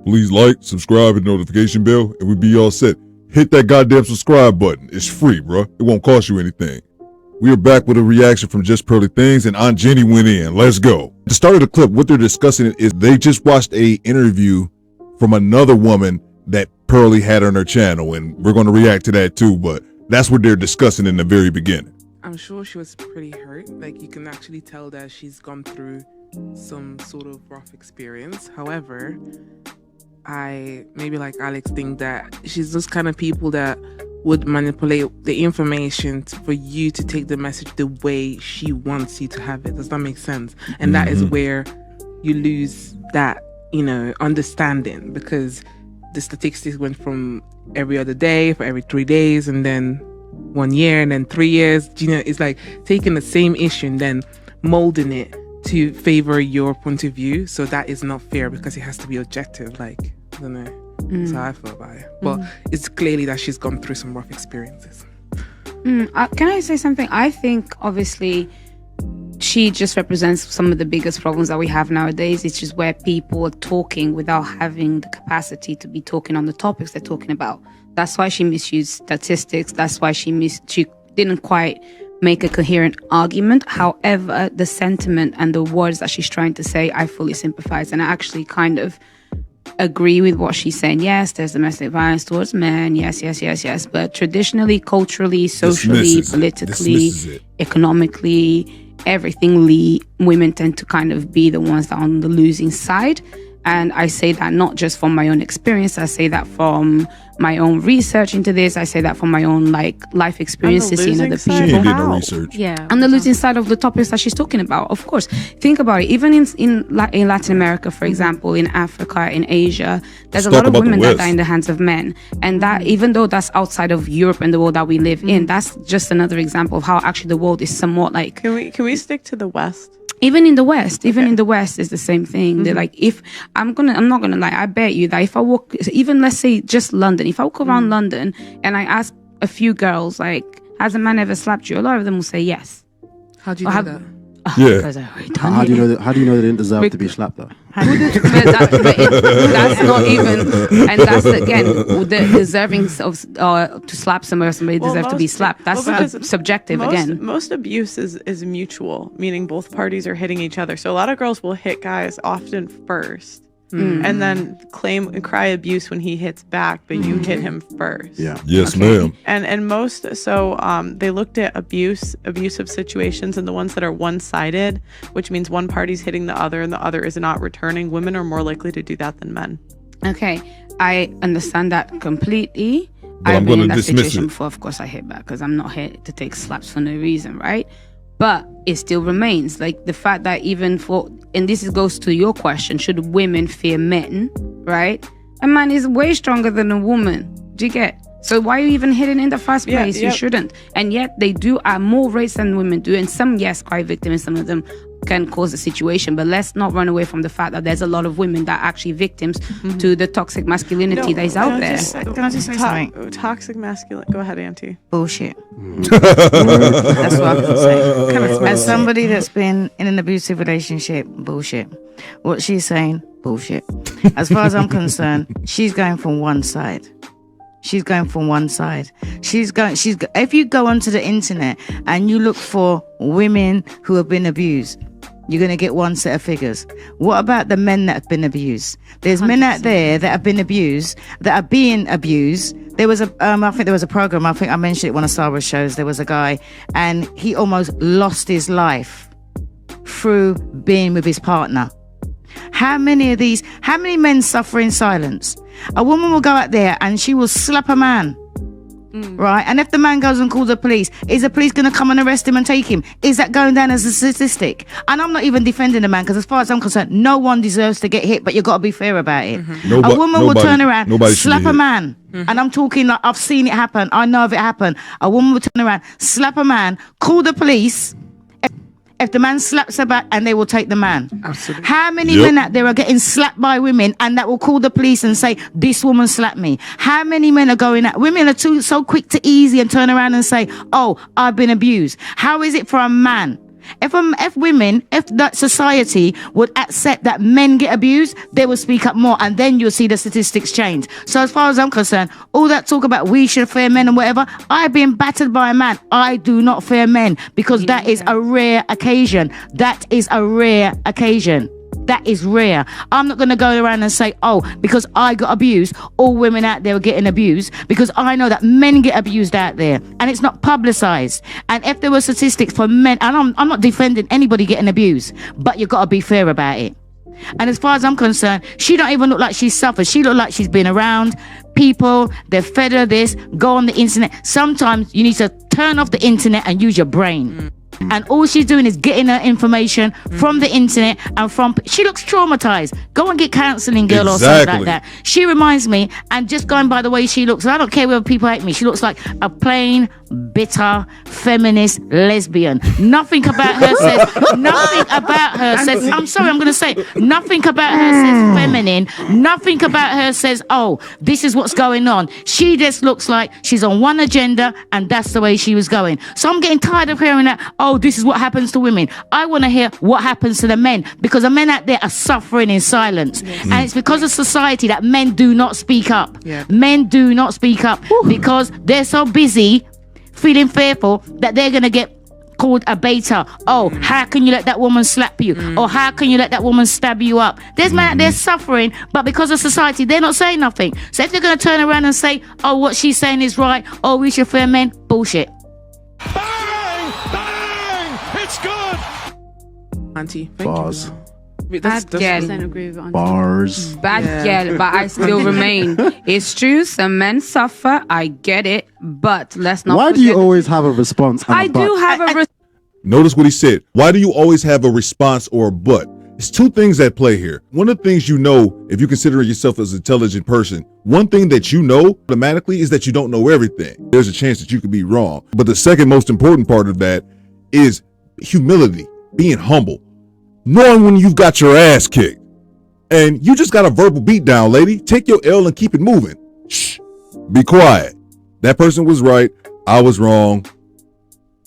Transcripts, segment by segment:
Please like, subscribe, and notification bell, and we'll be all set. Hit that goddamn subscribe button. It's free, bro. It won't cost you anything. We are back with a reaction from Just Pearly Things, and Aunt Jenny went in. Let's go. At the start of the clip, what they're discussing is they just watched a interview from another woman that Pearly had on her channel, and we're going to react to that too, but that's what they're discussing in the very beginning. I'm sure she was pretty hurt. Like, you can actually tell that she's gone through some sort of rough experience. However, I, maybe like Alex, think that she's those kind of people that would manipulate the information for you to take the message the way she wants you to have it. Does that make sense? And that is where you lose that, you know, understanding, because the statistics went from every other day for every 3 days, and then 1 year, and then 3 years. You know, it's like taking the same issue and then molding it to favor your point of view. So that is not fair, because it has to be objective. Like, I don't know. That's how I feel about it. But it's clearly that she's gone through some rough experiences. Can I say something? I think obviously she just represents some of the biggest problems that we have nowadays. It's just where people are talking without having the capacity to be talking on the topics they're talking about. That's why she misused statistics. That's why she didn't quite make a coherent argument. However, the sentiment and the words that she's trying to say, I fully sympathize, and I actually kind of agree with what she's saying. Yes, there's domestic violence towards men. Yes. But traditionally, culturally, socially, politically, economically, everything, women tend to kind of be the ones that are on the losing side. And I say that not just from my own experience. I say that from my own research into this. I say that from my own life experiences, seeing other people. She ain't did no research. Yeah, on the losing side of the topics that she's talking about. Of course, think about it. Even in Latin America, for example, in Africa, in Asia, there's a lot of women that die in the hands of men, and that even though that's outside of Europe and the world that we live in, that's just another example of how actually the world is somewhat like. Can we stick to the West? Even in the West, in the West is the same thing. They're like, if I'm not gonna lie, I bet you that if I walk, even let's say just London, if I walk around London and I ask a few girls, like, has a man ever slapped you? A lot of them will say yes. How do you know that? How do you know that? How do you know they didn't deserve to be slapped though? That's not even, and that's again the deserving of to slap somebody deserves to be slapped. That's subjective again. Most abuse is mutual, meaning both parties are hitting each other. So a lot of girls will hit guys often first. And then claim and cry abuse when he hits back, but you hit him first. Yeah. Yes, ma'am. And most, they looked at abusive situations, and the ones that are one-sided, which means one party's hitting the other and the other is not returning. Women are more likely to do that than men. Okay, I understand that completely. But I've been in that situation before. Of course, I hit back because I'm not here to take slaps for no reason, right? But it still remains like the fact that and this goes to your question, should women fear men, right? A man is way stronger than a woman. Do you get? So why are you even hitting in the first place? You shouldn't. And yet they do at more rates than women do. And some, yes, cry victim, and some of them can cause the situation. But let's not run away from the fact that there's a lot of women that are actually victims to the toxic masculinity that is out there. Can I just say something? Toxic masculine. Go ahead, Auntie. Bullshit. That's what I can say. As somebody that's been in an abusive relationship, bullshit. What she's saying, bullshit. As far as I'm concerned, she's going from one side. She's going from one side. If you go onto the internet and you look for women who have been abused, you're going to get one set of figures. What about the men that have been abused? There's 100%. Men out there that have been abused, that are being abused. There was I think there was a program, I think I mentioned it one of Star Wars shows. There was a guy and he almost lost his life through being with his partner. How many men suffer in silence? A woman will go out there and she will slap a man. Right? And if the man goes and calls the police, is the police going to come and arrest him and take him? Is that going down as a statistic? And I'm not even defending the man, because as far as I'm concerned, no one deserves to get hit, but you've got to be fair about it. A woman will turn around, slap a man. And I'm talking like I've seen it happen. I know if it happened. A woman will turn around, slap a man, call the police. If the man slaps her back, and they will take the man. Absolutely. How many men out there are getting slapped by women and that will call the police and say, this woman slapped me? How many men are going out? Women are so quick to easy and turn around and say, oh, I've been abused. How is it for a man If that society would accept that men get abused, they will speak up more, and then you'll see the statistics change. So as far as I'm concerned, all that talk about we should fear men and whatever, I've been battered by a man. I do not fear men because that is a rare occasion. That is a rare occasion. That is rare. I'm not going to go around and say, oh, because I got abused, all women out there are getting abused, because I know that men get abused out there and it's not publicized. And if there were statistics for men, and I'm not defending anybody getting abused, but you got to be fair about it. And as far as I'm concerned, she don't even look like she's suffered. She look like she's been around people. They're fed her this, go on the internet. Sometimes you need to turn off the internet and use your brain. And all she's doing is getting her information from the internet and from. She looks traumatized. Go and get counseling, girl, or something like that. She reminds me, and just going by the way she looks, I don't care whether people hate me. She looks like a plain, bitter, feminist lesbian. Nothing about her says. Nothing about her says. I'm sorry, I'm gonna say nothing about her says feminine. Nothing about her says, oh, this is what's going on. She just looks like she's on one agenda, and that's the way she was going. So I'm getting tired of hearing that. Oh, this is what happens to women. I want to hear what happens to the men, because the men out there are suffering in silence. And it's because of society that men do not speak up. Men do not speak up because they're so busy feeling fearful that they're going to get called a beta. Oh, how can you let that woman slap you? Or how can you let that woman stab you up? There's men out there suffering, but because of society, they're not saying nothing. So if they're going to turn around and say, oh, what she's saying is right, oh, we should fear men, bullshit. Auntie, thank Bars. you. Bad girl. Agree with Auntie. Bars. Bad girl, but I still remain. It's true, some men suffer. I get it, but let's not. Why do you always have a response? And I do have a. Notice what he said. Why do you always have a response or a but? It's two things at play here. One of the things you know, if you consider yourself as an intelligent person, one thing that you know automatically is that you don't know everything. There's a chance that you could be wrong. But the second most important part of that is humility, being humble, knowing when you've got your ass kicked. And you just got a verbal beat down, lady. Take your L and keep it moving. Shh. Be quiet. That person was right. I was wrong.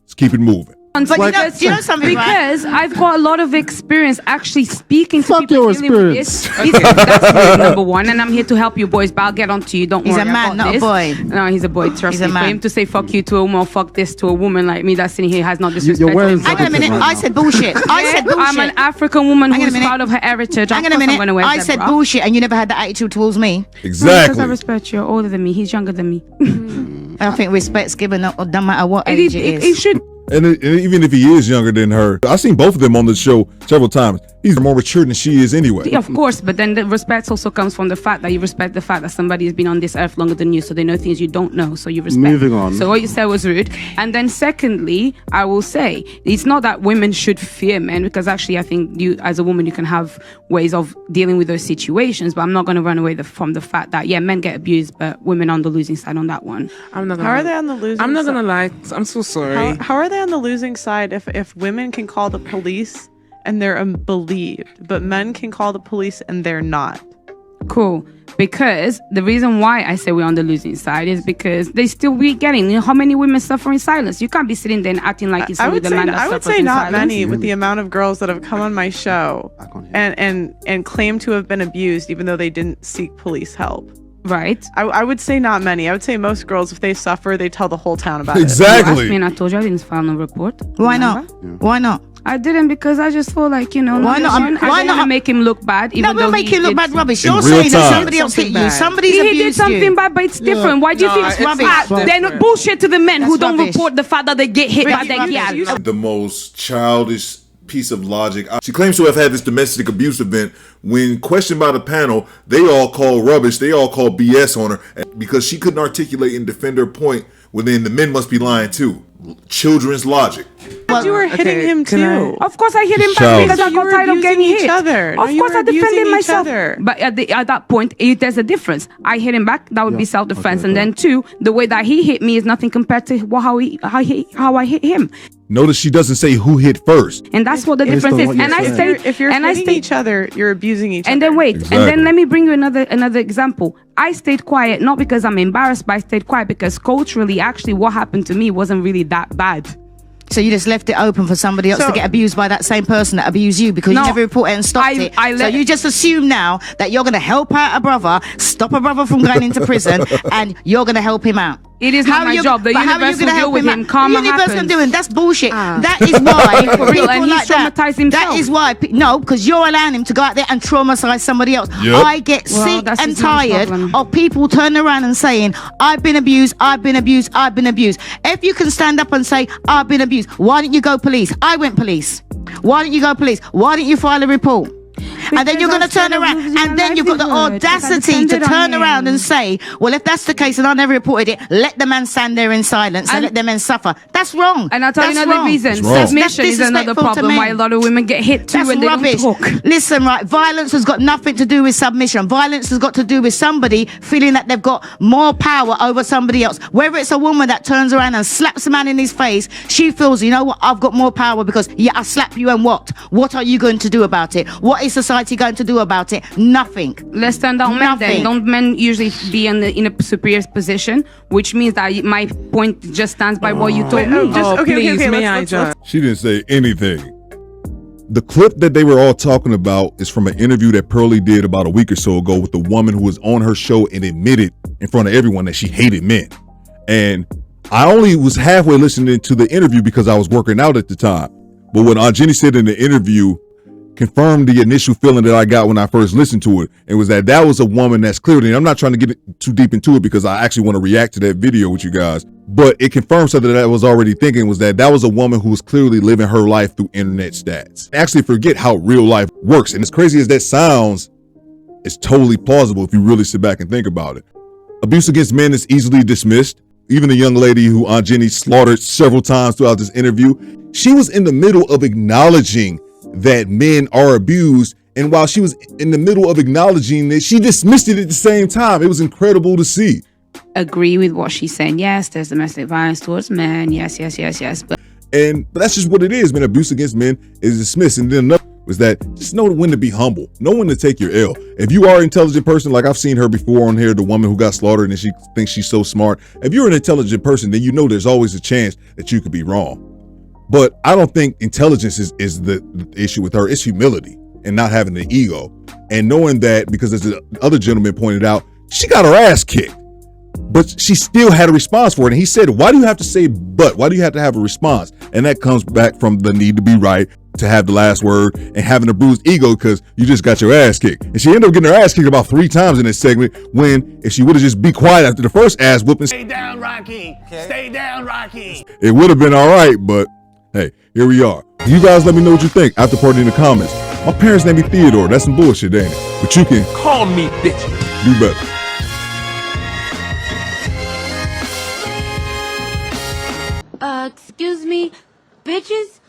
Let's keep it moving. But you know something, because I've got a lot of experience actually speaking to Fuck people your dealing with experience. this. That's really number one, and I'm here to help you boys, but I'll get on to you. Don't He's worry a man, about not this. a boy. No, he's a boy. Trust He's me. a man. For him to say fuck you to a woman or fuck this to a woman like me that's sitting here has not disrespect. You're wearing Hang on a minute. Right I now. said bullshit. I said bullshit. I'm an African woman Hang on a who's minute. proud of her heritage. Hang on a minute. I said bullshit, and you never had that attitude towards me. Because Exactly. I respect you. You're older than me. He's younger than me. I think respect's given, no matter what age it is. It should. And even if he is younger than her, I've seen both of them on the show several times. He's more mature than she is anyway. Yeah, of course, but then the respect also comes from the fact that you respect the fact that somebody has been on this earth longer than you, so they know things you don't know, so you respect. Moving on. So what you said was rude. And then secondly, I will say, it's not that women should fear men, because actually I think you, as a woman, you can have ways of dealing with those situations, but I'm not going to run away from the fact that, yeah, men get abused, but women on the losing side on that one. I'm not gonna, How are they on the losing side? I'm not gonna lie. I'm so sorry. How are they on the losing side if women can call the police and they're believed, but men can call the police and they're not? Cool. Because the reason why I say we're on the losing side is because they still be getting, you know, how many women suffer in silence? You can't be sitting there and acting like it's only the man that I would suffers say in not silence. many, with the amount of girls that have come on my show I can't hear. and claim to have been abused even though they didn't seek police help. Right. I would say not many. I would say most girls, if they suffer, they tell the whole town about You asked Exactly. me and I told you I didn't file no report. Why Remember? not? Why not? I didn't, because I just feel like, you know, Why not? I Why don't want not? to make him look bad. Even No, we'll though make he you look did bad rubbish. In You're real saying that time. somebody else hit you. Something bad. Somebody's He did abused something you. bad, but it's different. Why do you No, think it's it's rubbish. bad? That's Then different. bullshit to the men who That's don't rubbish. report the fact that they get hit by That's their rubbish. gal. The most childish piece of logic. She claims to have had this domestic abuse event. When questioned by the panel, they all call rubbish. They all call BS on her because she couldn't articulate and defend her point. Well, then the men must be lying too. Children's logic. But you were hitting him can too. Of course, I hit him back Childish. because I You got were tired of abusing getting each hit. other. No, Of you course, were I defended abusing each myself. other. But at that point, there's a difference. I hit him back. That would be self-defense. Okay, And then two, the way that he hit me is nothing compared to how I hit him. Notice she doesn't say who hit first. And that's what the Based difference on is. what you And I said. stayed. If you're and I hitting stayed. each other, you're abusing each other. And then wait, and Exactly. then let me bring you another example. I stayed quiet, not because I'm embarrassed, but I stayed quiet because culturally, actually, what happened to me wasn't really that bad. So you just left it open for somebody else to get abused by that same person that abused you because you never reported and stopped it. So you just assume now that you're going to help out a brother, stop a brother from going into prison, and you're going to help him out. It is not my job. The universe will deal with him. Karma happens. The universe can do it. That's bullshit. That is why for real, and he's traumatized himself. That is why because you're allowing him to go out there and traumatize somebody else. Yep. I get sick and tired of people turning around and saying, I've been abused, I've been abused, I've been abused. If you can stand up and say, I've been abused, why don't you go police? I went police. Why don't you go police? Why don't you file a report? And then you're going to turn around, and then you've got the audacity to turn around and say, well, if that's the case and I never reported it, let the man stand there in silence and let the men suffer. That's wrong. And I'll tell you another reason. Submission is another problem why a lot of women get hit too when they don't talk. Listen, right, violence has got nothing to do with submission. Violence has got to do with somebody feeling that they've got more power over somebody else. Whether it's a woman that turns around and slaps a man in his face, she feels, you know what, I've got more power because, I slap you, and what? What are you going to do about it? What is society going to do about it? Nothing. Let's turn down men then. Don't men usually be in a superior position, which means that my point just stands by what you told me. Okay, she didn't say anything. The clip that they were all talking about is from an interview that Pearly did about a week or so ago with the woman who was on her show and admitted in front of everyone that she hated men. And I only was halfway listening to the interview because I was working out at the time. But what Aunt Jenny said in the interview confirmed the initial feeling that I got when I first listened to it. It was that was a woman that's clearly, and I'm not trying to get too deep into it because I actually want to react to that video with you guys, but it confirms something that I was already thinking, was that was a woman who was clearly living her life through internet stats. Actually forget how real life works. And as crazy as that sounds, it's totally plausible if you really sit back and think about it. Abuse against men is easily dismissed. Even the young lady who Aunt Jenny slaughtered several times throughout this interview, she was in the middle of acknowledging that men are abused, and while she was in the middle of acknowledging it, she dismissed it at the same time. It was incredible to see. Agree with what she's saying. Yes, there's domestic violence towards men. Yes. But that's just what it is, man. Abuse against men is dismissed. And then another was that just know when to be humble, know when to take your L. If you are an intelligent person, like I've seen her before on here, the woman who got slaughtered and she thinks she's so smart. If you're an intelligent person, then you know there's always a chance that you could be wrong. But I don't think intelligence is the issue with her. It's humility and not having the ego. And knowing that, because as the other gentleman pointed out, she got her ass kicked, but she still had a response for it. And he said, why do you have to say but? Why do you have to have a response? And that comes back from the need to be right, to have the last word, and having a bruised ego because you just got your ass kicked. And she ended up getting her ass kicked about 3 times in this segment, when if she would have just be quiet after the first ass whooping, stay down, Rocky. Okay. Stay down, Rocky. It would have been all right, but hey, here we are. You guys let me know what you think after party in the comments. My parents named me Theodore. That's some bullshit, ain't it? But you can call me bitch. Do better. Excuse me, bitches?